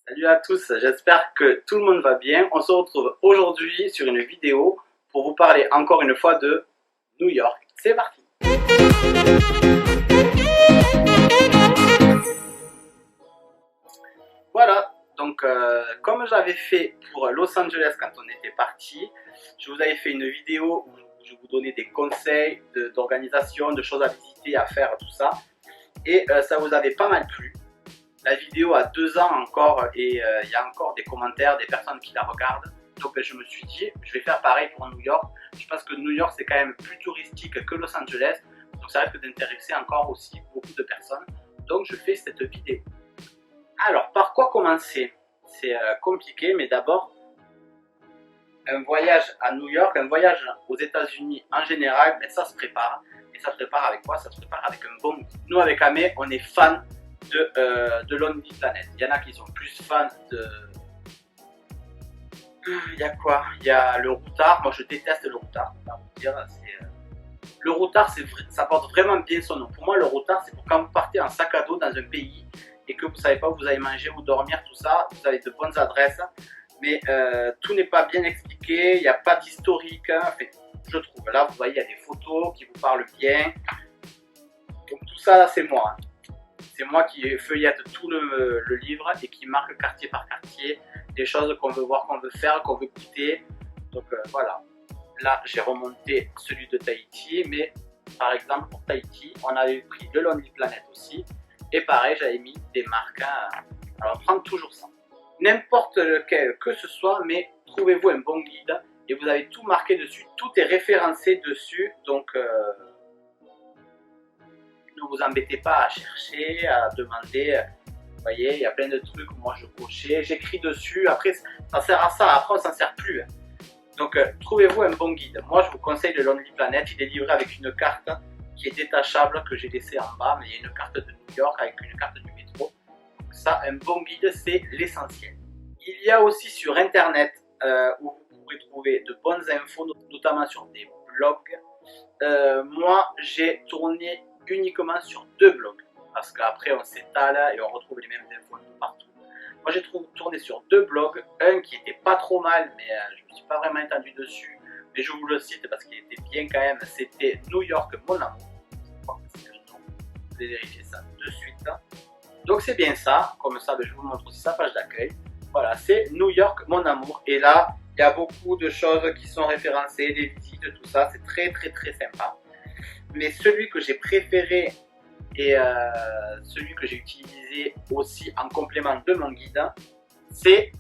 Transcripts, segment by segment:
Salut à tous, j'espère que tout le monde va bien. On se retrouve aujourd'hui sur une vidéo pour vous parler encore une fois de New York. C'est parti. Voilà, donc comme j'avais fait pour Los Angeles quand on était parti, je vous avais fait une vidéo où je vous donnais des conseils d'organisation, de choses à visiter, à faire, tout ça. Et ça vous avait pas mal plu. La vidéo a 2 ans encore et il y a encore des commentaires, des personnes qui la regardent. Donc je me suis dit, je vais faire pareil pour New York. Je pense que New York c'est quand même plus touristique que Los Angeles. Donc ça risque d'intéresser encore aussi beaucoup de personnes. Donc je fais cette vidéo. Alors par quoi commencer? C'est compliqué, mais d'abord, un voyage à New York, un voyage aux États-Unis en général, ben, ça se prépare. Et ça se prépare avec quoi? Ça se prépare avec un bon guide. Nous avec Amé, on est fans de Lonely Planet. Il y en a qui sont plus fans de... Il y a quoi? Il y a le routard. Moi je déteste le routard. Le routard, ça porte vraiment bien son nom. Pour moi, le routard, c'est pour quand vous partez en sac à dos dans un pays et que vous ne savez pas où vous allez manger ou dormir, tout ça. Vous avez de bonnes adresses, mais tout n'est pas bien expliqué. Il n'y a pas d'historique. Hein. Enfin, je trouve. Là, vous voyez, il y a des photos qui vous parlent bien. Donc tout ça, c'est moi. Hein. C'est moi qui feuillette tout le livre et qui marque quartier par quartier des choses qu'on veut voir, qu'on veut faire, qu'on veut goûter. Donc voilà. Là, j'ai remonté celui de Tahiti, mais par exemple pour Tahiti, on avait pris le Lonely Planet aussi. Et pareil, j'avais mis des marques. Hein. Alors prendre toujours ça. N'importe lequel que ce soit, mais trouvez-vous un bon guide et vous avez tout marqué dessus. Tout est référencé dessus, donc ne vous embêtez pas à chercher, à demander. Vous voyez, il y a plein de trucs, moi je cochais, j'écris dessus, après ça sert à ça, après on s'en sert plus. Donc trouvez-vous un bon guide. Moi je vous conseille le Lonely Planet, il est livré avec une carte qui est détachable que j'ai laissée en bas, mais il y a une carte de New York avec une carte du métro. Donc ça, un bon guide, c'est l'essentiel. Il y a aussi sur internet où vous pourrez trouver de bonnes infos, notamment sur des blogs. Moi j'ai tourné uniquement sur 2 blogs, parce qu'après on s'étale et on retrouve les mêmes infos un peu partout. Moi j'ai tourné sur 2 blogs, un qui était pas trop mal, mais je ne me suis pas vraiment étendu dessus, mais je vous le cite parce qu'il était bien quand même, c'était New York Mon Amour. Je crois que c'est le nom. Vous allez vérifier ça de suite. Donc c'est bien ça, comme ça je vous montre aussi sa page d'accueil. Voilà, c'est New York Mon Amour, et là il y a beaucoup de choses qui sont référencées, des visites, tout ça, c'est très très très sympa. Mais celui que j'ai préféré et celui que j'ai utilisé aussi en complément de mon guide, c'est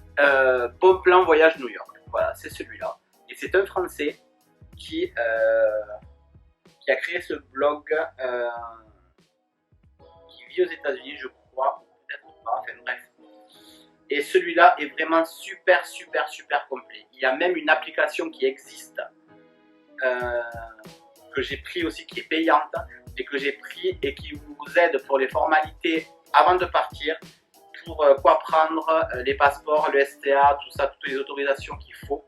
Bon Plan Voyage New York. Voilà, c'est celui-là. Et c'est un Français qui a créé ce blog, qui vit aux États-Unis, je crois, ou peut-être pas, enfin bref. Et celui-là est vraiment super, super, super complet. Il y a même une application qui existe, que j'ai pris aussi, qui est payante, et que j'ai pris et qui vous aide pour les formalités avant de partir, pour quoi prendre, les passeports, le STA, tout ça, toutes les autorisations qu'il faut.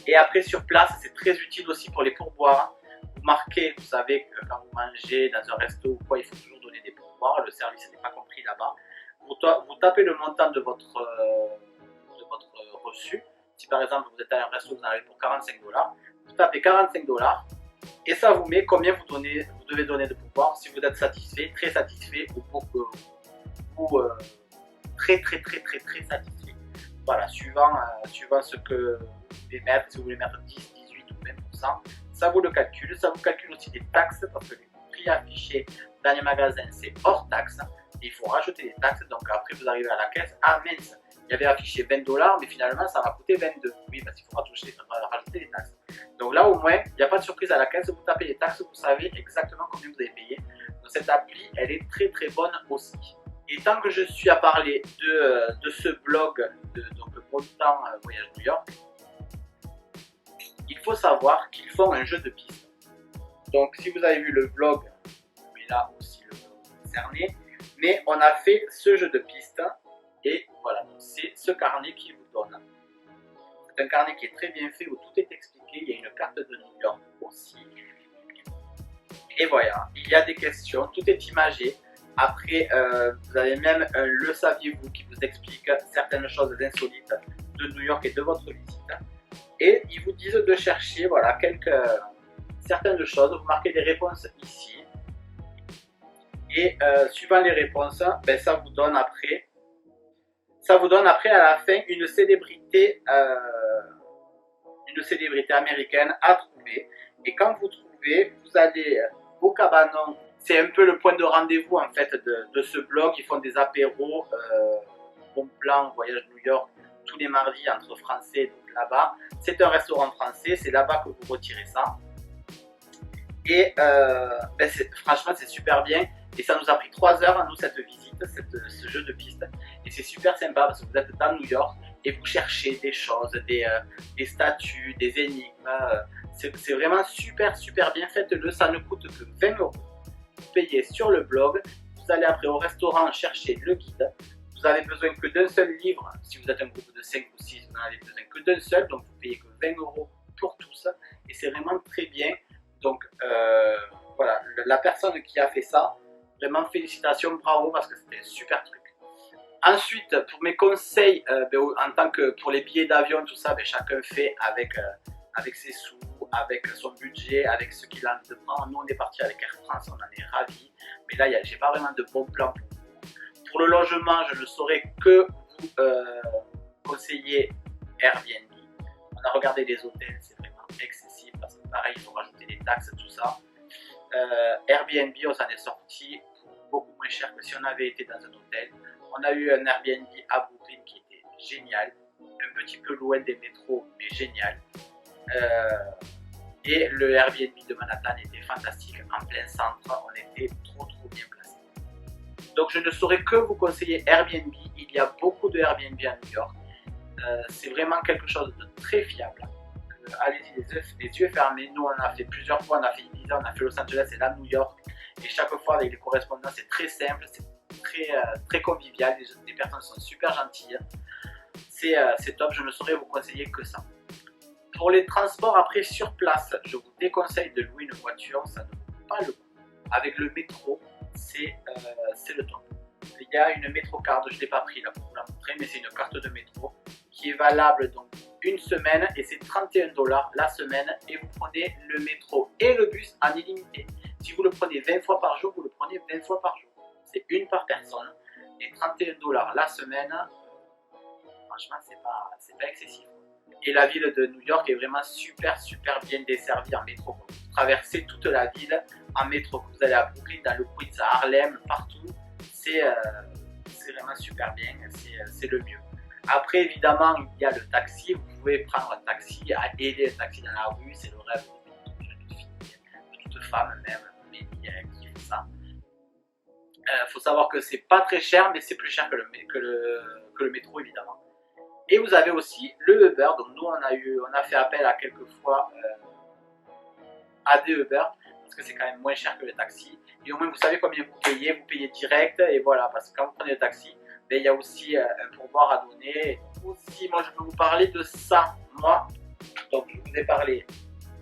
Et après sur place, c'est très utile aussi pour les pourboires. Vous marquez, vous savez que quand vous mangez dans un resto ou quoi, il faut toujours donner des pourboires, le service n'est pas compris là-bas. Vous tapez le montant de votre reçu. Si par exemple vous êtes à un resto, vous en avez pour 45$, vous tapez 45$, et ça vous met combien vous devez donner de pourboire si vous êtes satisfait, très satisfait ou très très très très très satisfait. Voilà, suivant ce que vous voulez mettre, si vous voulez mettre 10, 18 ou 20%, ça vous le calcule. Ça vous calcule aussi des taxes, parce que les prix affichés dans les magasins c'est hors taxe. Et il faut rajouter des taxes, donc après vous arrivez à la caisse, ah mince, il y avait affiché 20$, mais finalement ça va coûter 22. Oui, parce qu'il faut rajouter des taxes. Donc là au moins, il n'y a pas de surprise à la caisse, vous tapez les taxes, vous savez exactement combien vous avez payé. Donc cette appli, elle est très très bonne aussi. Et tant que je suis à parler de ce blog, donc le Bon Temps Voyage New York, il faut savoir qu'ils font un jeu de piste. Donc si vous avez vu le blog, mais là aussi le blog concerné, mais on a fait ce jeu de piste, et voilà, c'est ce carnet qui vous donne. C'est un carnet qui est très bien fait, où tout est expliqué, il y a une carte de New York aussi. Et voilà, il y a des questions, tout est imagé. Après, vous avez même un Le saviez-vous qui vous explique certaines choses insolites de New York et de votre visite. Et ils vous disent de chercher voilà, certaines choses, vous marquez des réponses ici. Et suivant les réponses, ben, ça vous donne après à la fin une célébrité américaine à trouver. Et quand vous trouvez, vous allez au cabanon. C'est un peu le point de rendez-vous en fait de ce blog. Ils font des apéros, bon plan, voyage New York, tous les mardis entre Français, donc là-bas. C'est un restaurant français, c'est là-bas que vous retirez ça. Et ben franchement, c'est super bien. Et ça nous a pris 3 heures à nous cette visite, ce jeu de piste. Et c'est super sympa parce que vous êtes dans New York et vous cherchez des choses, des statues, des énigmes. C'est vraiment super bien fait. Ça ne coûte que 20 euros. Vous payez sur le blog. Vous allez après au restaurant chercher le guide. Vous avez besoin que d'un seul livre. Si vous êtes un groupe de 5 ou 6, vous n'en avez besoin que d'un seul. Donc vous payez que 20 euros pour tous. Et c'est vraiment très bien. Donc voilà, la personne qui a fait ça, vraiment félicitations, bravo, parce que c'était un super truc. Ensuite, pour mes conseils, en tant que pour les billets d'avion, tout ça, chacun fait avec ses sous, avec son budget, avec ce qu'il a envie de prendre. Nous, on est parti avec Air France, on en est ravis. Mais là, j'ai pas vraiment de bon plan pour vous. Pour le logement, je ne saurais que vous conseiller Airbnb. On a regardé les hôtels, c'est vraiment excessif parce que pareil, il faut rajouter des taxes, tout ça. Airbnb, on s'en est sorti beaucoup moins cher que si on avait été dans un hôtel. On a eu un Airbnb à Brooklyn qui était génial, un petit peu loin des métros, mais génial. Et le Airbnb de Manhattan était fantastique, en plein centre, on était trop bien placés. Donc je ne saurais que vous conseiller Airbnb, il y a beaucoup de Airbnb à New York. C'est vraiment quelque chose de très fiable. Allez-y les yeux fermés. Nous on a fait plusieurs fois, on a fait Ibiza, on a fait Los Angeles et là New York. Et chaque fois avec les correspondants c'est très simple, c'est très convivial, les personnes sont super gentilles. C'est top, je ne saurais vous conseiller que ça. Pour les transports après sur place, je vous déconseille de louer une voiture, ça ne vaut pas le coup. Avec le métro, c'est le top. Il y a une métro-card, je ne l'ai pas pris là pour vous la montrer, mais c'est une carte de métro qui est valable donc une semaine et c'est 31 $ la semaine et vous prenez le métro et le bus en illimité. Si vous le prenez 20 fois par jour, vous le prenez 20 fois par jour. C'est une par personne et 31 $ la semaine, franchement c'est pas excessif. Et la ville de New York est vraiment super bien desservie en métro. Vous traversez toute la ville en métro. Vous allez à Brooklyn, dans le Queens, à Harlem, partout. C'est vraiment super bien, c'est le mieux. Après évidemment il y a le taxi, vous pouvez prendre un taxi, aider un taxi dans la rue, c'est le rêve de toute fille, de toute femme même, mais qui fait ça. Faut savoir que c'est pas très cher, mais c'est plus cher que le métro évidemment. Et vous avez aussi le Uber, donc nous on a fait appel à quelques fois à des Uber, parce que c'est quand même moins cher que le taxi. Et au moins vous savez combien vous payez direct, et voilà, parce que quand vous prenez le taxi, il y a aussi un pourboire à donner. Aussi, moi je peux vous parler de ça, donc je vous ai parlé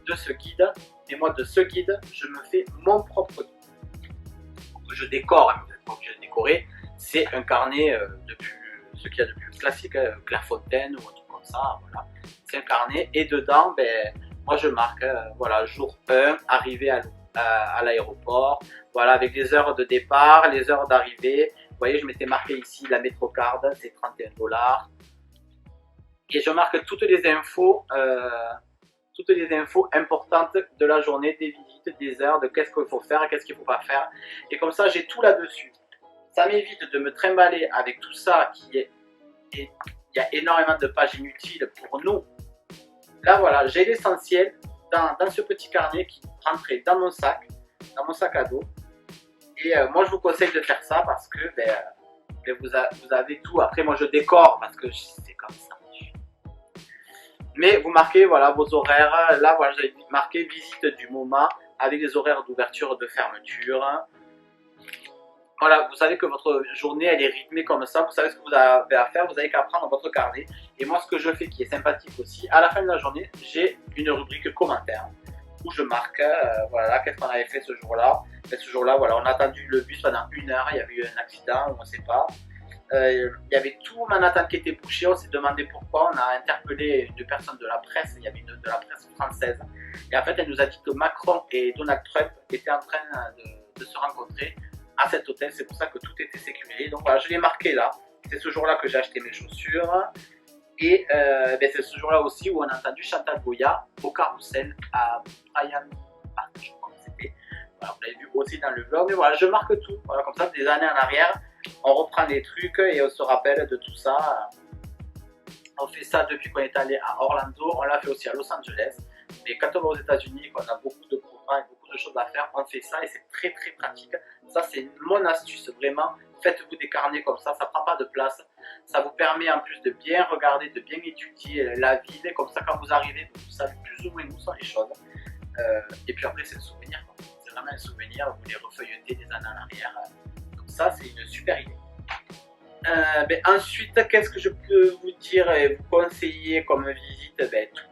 de ce guide, et moi de ce guide, je me fais mon propre guide. Je décore, hein, vous n'êtes pas obligé de décorer, c'est un carnet ce qu'il y a de plus classique, Clairefontaine ou un truc comme ça, voilà. C'est un carnet, et dedans, moi je marque, voilà, jour 1, arrivé à l'aéroport, voilà, avec les heures de départ, les heures d'arrivée. Vous voyez, je m'étais marqué ici la MetroCard, c'est 31 $. Et je marque toutes les infos importantes de la journée, des visites, des heures, de qu'est-ce qu'il faut faire, qu'est-ce qu'il ne faut pas faire. Et comme ça, j'ai tout là-dessus. Ça m'évite de me trimballer avec tout ça il y a énormément de pages inutiles pour nous. Là, voilà, j'ai l'essentiel dans ce petit carnet qui rentrait dans mon sac à dos. Et moi, je vous conseille de faire ça parce que vous avez tout. Après, moi, je décore parce que c'est comme ça. Mais vous marquez voilà, vos horaires. Là, voilà, j'avais marqué visite du MoMA avec les horaires d'ouverture, de fermeture. Voilà, vous savez que votre journée, elle est rythmée comme ça. Vous savez ce que vous avez à faire. Vous avez qu'à prendre votre carnet. Et moi, ce que je fais qui est sympathique aussi, à la fin de la journée, j'ai une rubrique commentaires où je marque, voilà, qu'est-ce qu'on avait fait ce jour-là. Mais ce jour-là, voilà, on a attendu le bus pendant 1 heure, il y avait eu un accident, on ne sait pas. Il y avait tout Manhattan qui était bouché, on s'est demandé pourquoi, on a interpellé une personne de la presse, il y avait de la presse française, et en fait elle nous a dit que Macron et Donald Trump étaient en train de se rencontrer à cet hôtel, c'est pour ça que tout était sécurisé. Donc voilà, je l'ai marqué là, c'est ce jour-là que j'ai acheté mes chaussures, et c'est ce jour-là aussi où on a entendu Chantal Goya au Carrousel à Bryant Park, je crois que c'était. Voilà, vous l'avez vu aussi dans le vlog, mais voilà, je marque tout, voilà, comme ça des années en arrière, on reprend les trucs et on se rappelle de tout ça. On fait ça depuis qu'on est allé à Orlando, on l'a fait aussi à Los Angeles, mais quand on va aux États-Unis, qu'on a beaucoup de programmes et beaucoup de choses à faire, on fait ça et c'est très très pratique. Ça c'est mon astuce, vraiment, faites-vous des carnets comme ça prend pas de place, ça vous permet en plus de bien regarder, de bien étudier la ville, et comme ça quand vous arrivez, vous savez plus ou moins où sont les choses. Et puis après c'est le souvenir, c'est vraiment un souvenir, vous les refeuilletez des années en arrière. Ça, c'est une super idée. Ensuite, qu'est-ce que je peux vous dire et vous conseiller comme visite? Tout.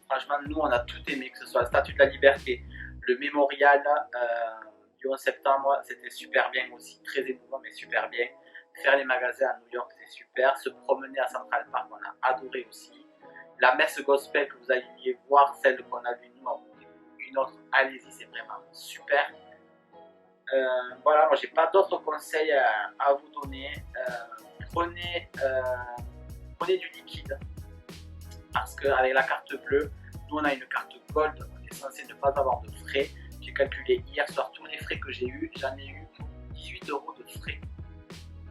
Franchement, nous, on a tout aimé, que ce soit la Statue de la Liberté, le mémorial du 11 septembre, c'était super bien aussi, très émouvant, mais super bien. Faire les magasins à New York, c'est super. Se promener à Central Park, on a adoré aussi. La messe gospel que vous alliez voir, celle qu'on a vue nous, une autre, allez-y, c'est vraiment super. Voilà, moi j'ai pas d'autres conseils à vous donner. Prenez du liquide parce qu'avec la carte bleue, nous on a une carte gold, on est censé ne pas avoir de frais. J'ai calculé hier soir tous les frais que j'ai eu, j'en ai eu 18 € de frais.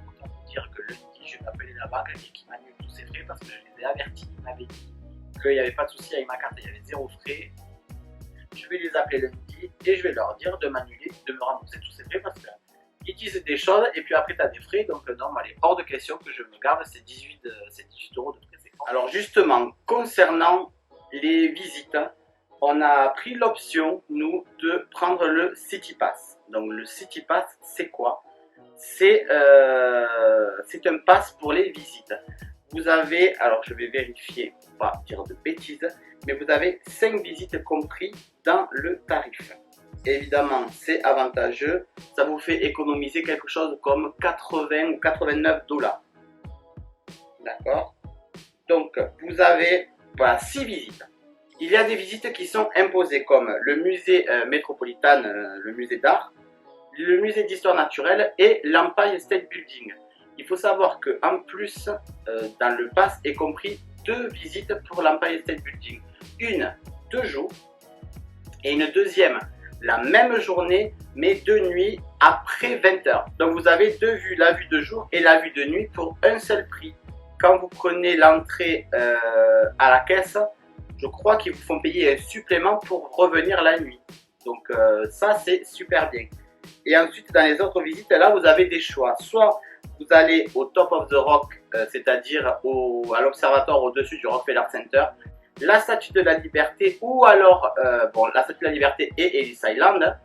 Autant vous dire que lundi je vais appeler la banque et qu'ils m'annulent tous ces frais parce que je les ai avertis, ils m'avaient dit qu'il n'y avait pas de souci avec ma carte, il y avait 0 frais. Je vais les appeler lundi et je vais leur dire de m'annuler, de me rembourser tous ces frais parce qu'ils disent des choses et puis après tu as des frais. Donc non, il est hors de question que je me garde ces 18 € de frais. Alors justement, concernant les visites, on a pris l'option, nous, de prendre le City Pass. Donc le City Pass, c'est quoi? C'est un pass pour les visites. Vous avez, alors je vais vérifier pour pas dire de bêtises, mais vous avez 5 visites compris dans le tarif. Évidemment, c'est avantageux, ça vous fait économiser quelque chose comme 80 ou 89 $. D'accord? Donc, vous avez voilà, 6 visites. Il y a des visites qui sont imposées comme le musée métropolitain, le musée d'art, le musée d'histoire naturelle et l'Empire State Building. Il faut savoir qu'en plus, dans le pass est compris 2 visites pour l'Empire State Building. Une 2 jours et une deuxième la même journée mais 2 nuits après 20 h. Donc vous avez 2 vues, la vue de jour et la vue de nuit pour un seul prix. Quand vous prenez l'entrée à la caisse, je crois qu'ils vous font payer un supplément pour revenir la nuit. Donc ça c'est super bien. Et ensuite dans les autres visites là vous avez des choix. Soit vous allez au Top of the Rock, c'est-à-dire à l'observatoire au-dessus du Rockefeller Center, la Statue de la Liberté, ou alors, la Statue de la Liberté et Ellis Island,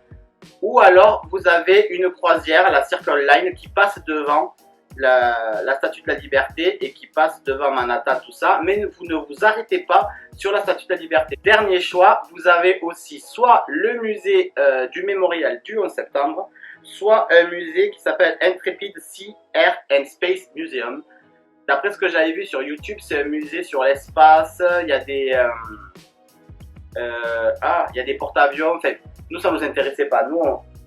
ou alors vous avez une croisière, la Circle Line, qui passe devant la Statue de la Liberté et qui passe devant Manhattan, tout ça, mais vous ne vous arrêtez pas sur la Statue de la Liberté. Dernier choix, vous avez aussi soit le musée du mémorial du 11 septembre, soit un musée qui s'appelle Intrepid Sea, Air and Space Museum. D'après ce que j'avais vu sur YouTube, c'est un musée sur l'espace, il y a des il y a des porte-avions. Enfin, nous ça ne nous intéressait pas. Nous,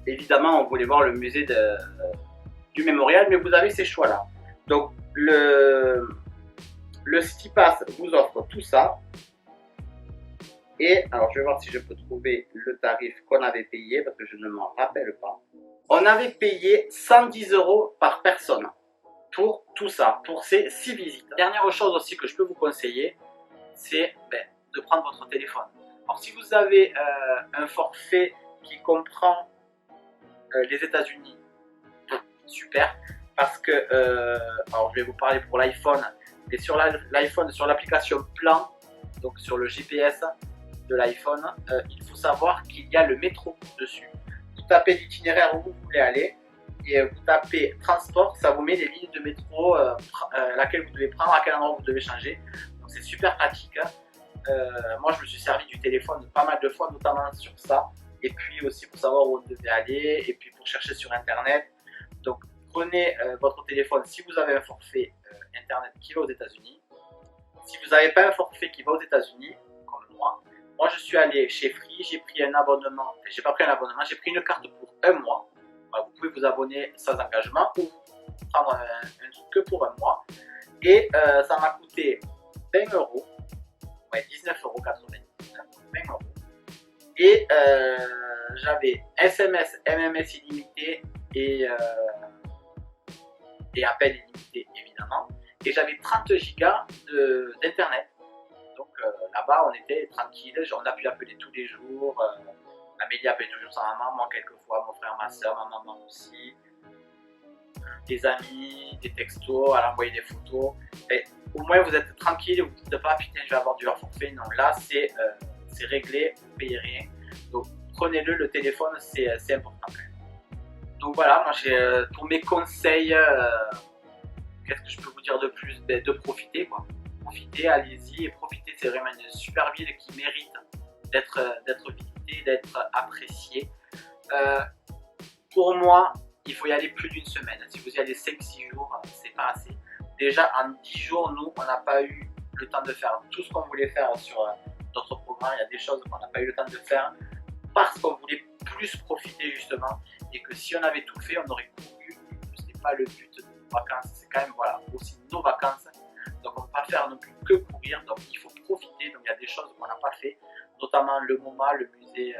évidemment, on voulait voir le musée du mémorial, mais vous avez ces choix-là. Donc, le City Pass vous offre tout ça. Et alors, je vais voir si je peux trouver le tarif qu'on avait payé, parce que je ne m'en rappelle pas. On avait payé 110 € par personne pour tout ça, pour ces 6 visites. Dernière chose aussi que je peux vous conseiller, c'est de prendre votre téléphone. Alors, si vous avez un forfait qui comprend les États-Unis, super, parce que, alors je vais vous parler pour l'iPhone, et sur l'iPhone, sur l'application Plan, donc sur le GPS de l'iPhone, il faut savoir qu'il y a le métro dessus. Vous tapez l'itinéraire où vous voulez aller, et vous tapez transport, ça vous met les lignes de métro, laquelle vous devez prendre, à quel endroit vous devez changer. Donc c'est super pratique. Moi je me suis servi du téléphone pas mal de fois, notamment sur ça. et puis aussi pour savoir où on devait aller, et puis pour chercher sur internet. Donc prenez votre téléphone si vous avez un forfait internet qui va aux États-Unis. Si vous n'avez pas un forfait qui va aux États-Unis, comme moi je suis allé chez Free, j'ai pris un abonnement, j'ai pas pris un abonnement, j'ai pris une carte pour un mois. Alors, vous pouvez vous abonner sans engagement ou prendre un truc que pour un mois. Et ça m'a coûté 20 euros, ouais, 19,90 €, 20 euros. Et j'avais SMS, MMS illimité et appels illimités évidemment. Et j'avais 30 gigas d'internet. Donc là-bas on était tranquille, on a pu appeler tous les jours. Amélie appelait toujours sa maman, moi quelquefois, mon frère, ma soeur, ma maman aussi. Des amis, des textos, elle envoyer des photos. Et au moins vous êtes tranquille, vous ne dites pas putain je vais avoir du hors forfait. Non, là c'est réglé, vous ne payez rien. Donc prenez-le, le téléphone c'est important quand même. Donc voilà, moi j'ai pour mes conseils, qu'est-ce que je peux vous dire de plus? De profiter quoi. Profitez, allez-y et profitez, c'est vraiment une super ville qui mérite d'être visitée, d'être appréciée. Pour moi, il faut y aller plus d'une semaine. Si vous y allez 5-6 jours, c'est pas assez. Déjà en 10 jours, nous, on n'a pas eu le temps de faire tout ce qu'on voulait faire sur notre programme. Il y a des choses qu'on n'a pas eu le temps de faire parce qu'on voulait plus profiter justement. Et que si on avait tout fait, on aurait couru. Ce n'est pas le but de nos vacances. C'est quand même voilà, aussi nos vacances. Donc on ne peut pas faire non plus que courir. Donc il faut profiter. Donc il y a des choses qu'on n'a pas fait. Notamment le MoMA, le musée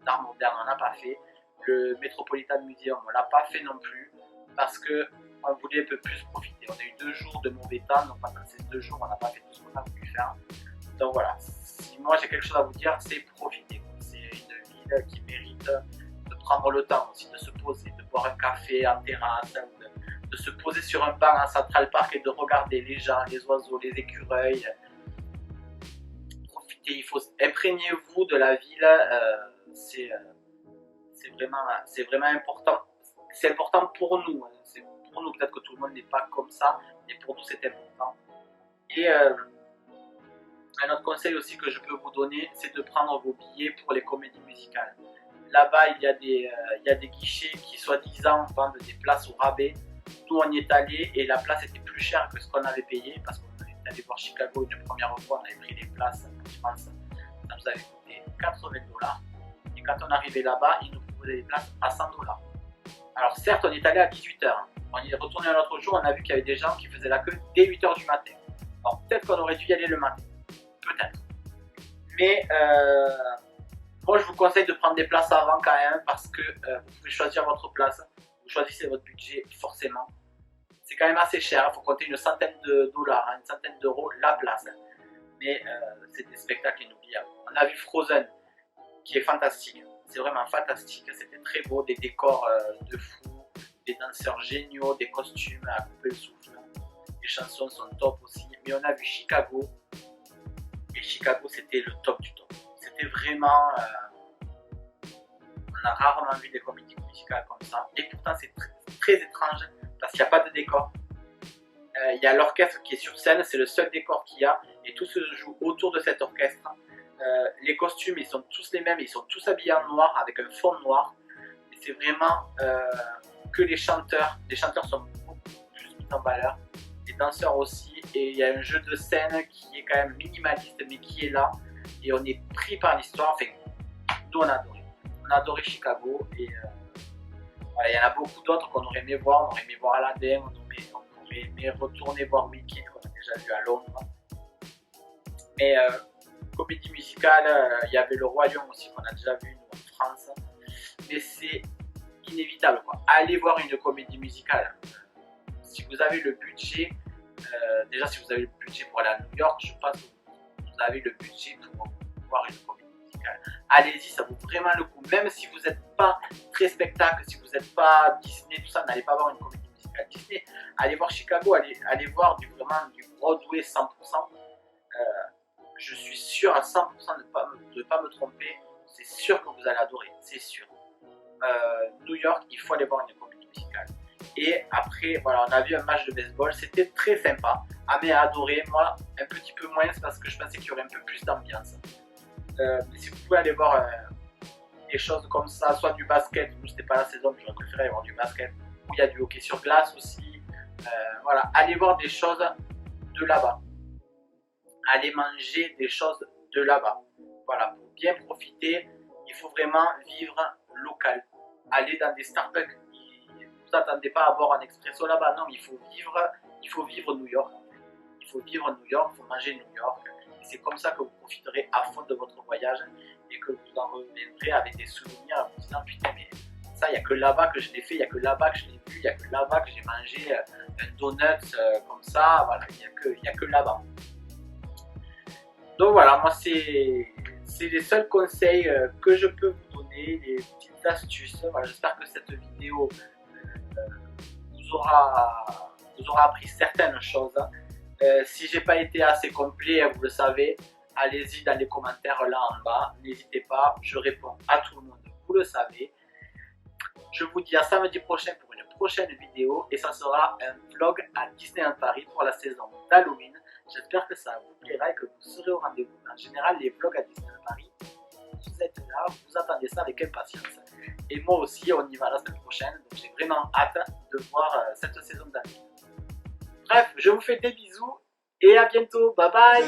d'art moderne, on n'a pas fait. Le Metropolitan Museum, on ne l'a pas fait non plus parce qu'on voulait un peu plus profiter. On a eu 2 jours de mauvais temps, donc pendant ces 2 jours, on n'a pas fait tout ce qu'on a voulu faire. Donc voilà, si moi j'ai quelque chose à vous dire, c'est profiter. C'est une ville qui mérite de prendre le temps aussi, de se poser, de boire un café en terrasse, de se poser sur un banc en Central Park et de regarder les gens, les oiseaux, les écureuils. Profitez, il faut imprégnez-vous de la ville, c'est vraiment important. C'est important pour nous. C'est pour nous, peut-être que tout le monde n'est pas comme ça, mais pour nous c'est important. Et un autre conseil aussi que je peux vous donner, c'est de prendre vos billets pour les comédies musicales. Là-bas, il y a des guichets qui soi-disant vendent des places au rabais. Nous on y est allé et la place était plus chère que ce qu'on avait payé parce qu'on était allé voir Chicago une première fois, on avait pris des places en France, ça nous avait coûté 80 $. Et quand on arrivait là-bas, ils nous proposaient des places à 100 $. Alors certes, on est allé à 18 h, on y est retourné un autre jour, on a vu qu'il y avait des gens qui faisaient la queue dès 8 h du matin. Alors peut-être qu'on aurait dû y aller le matin, peut-être. Mais moi je vous conseille de prendre des places avant quand même parce que vous pouvez choisir votre place, vous choisissez votre budget forcément. C'est quand même assez cher, il faut compter une centaine de dollars, une centaine d'euros la place. Mais c'est des spectacles inoubliables. On a vu Frozen, qui est fantastique, c'est vraiment fantastique, c'était très beau, des décors de fou, des danseurs géniaux, des costumes à couper le souffle, les chansons sont top aussi. Mais on a vu Chicago, et Chicago c'était le top du top. C'était vraiment, on a rarement vu des comédies musicales comme ça, et pourtant c'est très étrange parce qu'il n'y a pas de décor. Il y a l'orchestre qui est sur scène, c'est le seul décor qu'il y a, et tout se joue autour de cet orchestre. Les costumes ils sont tous les mêmes, ils sont tous habillés en noir avec un fond noir. Et c'est vraiment que les chanteurs sont beaucoup plus mis en valeur, les danseurs aussi, et il y a un jeu de scène qui est quand même minimaliste mais qui est là, et on est pris par l'histoire. Enfin, nous on a adoré Chicago, et voilà, il y en a beaucoup d'autres qu'on aurait aimé voir. On aurait aimé voir Aladdin, on aurait aimé retourner voir Wicked qu'on a déjà vu à Londres. Mais comédie musicale, il y avait Le Roi Lion aussi qu'on a déjà vu nous, en France, mais c'est inévitable quoi. Allez voir une comédie musicale. Si vous avez le budget, déjà si vous avez le budget pour aller à New York, je pense que vous avez le budget pour voir une comédie musicale. Allez-y, ça vaut vraiment le coup. Même si vous n'êtes pas très spectacle, si vous n'êtes pas Disney, tout ça, n'allez pas voir une comédie musicale Disney. Allez voir Chicago, allez voir vraiment du Broadway 100%. Je suis sûr à 100% de ne pas me tromper, c'est sûr que vous allez adorer, c'est sûr. New York, il faut aller voir une comédie musicale. Et après, voilà, on a vu un match de baseball, c'était très sympa. Amé a adoré, moi un petit peu moins parce que je pensais qu'il y aurait un peu plus d'ambiance. Mais si vous pouvez aller voir des choses comme ça, soit du basket, nous c'était pas la saison, mais j'aurais préféré avoir du basket, où il y a du hockey sur glace aussi. Voilà, allez voir des choses de là-bas. Allez manger des choses de là-bas. Voilà, pour bien profiter, il faut vraiment vivre local. Allez dans des Starbucks, vous attendez pas à boire un expresso là-bas, non, il faut vivre New York. Il faut vivre New York, il faut manger New York. C'est comme ça que vous profiterez à fond de votre voyage et que vous en reviendrez avec des souvenirs en vous disant putain mais ça il n'y a que là-bas que je l'ai fait, il n'y a que là-bas que je l'ai vu, il n'y a que là-bas que j'ai mangé un donut comme ça, voilà, il n'y a que là-bas. Donc voilà, moi c'est les seuls conseils que je peux vous donner, les petites astuces. Voilà, j'espère que cette vidéo vous aura appris certaines choses. Si j'ai pas été assez complet, vous le savez, allez-y dans les commentaires là en bas, n'hésitez pas, je réponds à tout le monde, vous le savez. Je vous dis à samedi prochain pour une prochaine vidéo et ça sera un vlog à Disneyland Paris pour la saison d'Halloween. J'espère que ça vous plaira et que vous serez au rendez-vous. En général, les vlogs à Disneyland Paris, vous êtes là, vous attendez ça avec impatience. Et moi aussi, on y va la semaine prochaine, donc j'ai vraiment hâte de voir cette saison d'Halloween. Bref, je vous fais des bisous et à bientôt. Bye bye.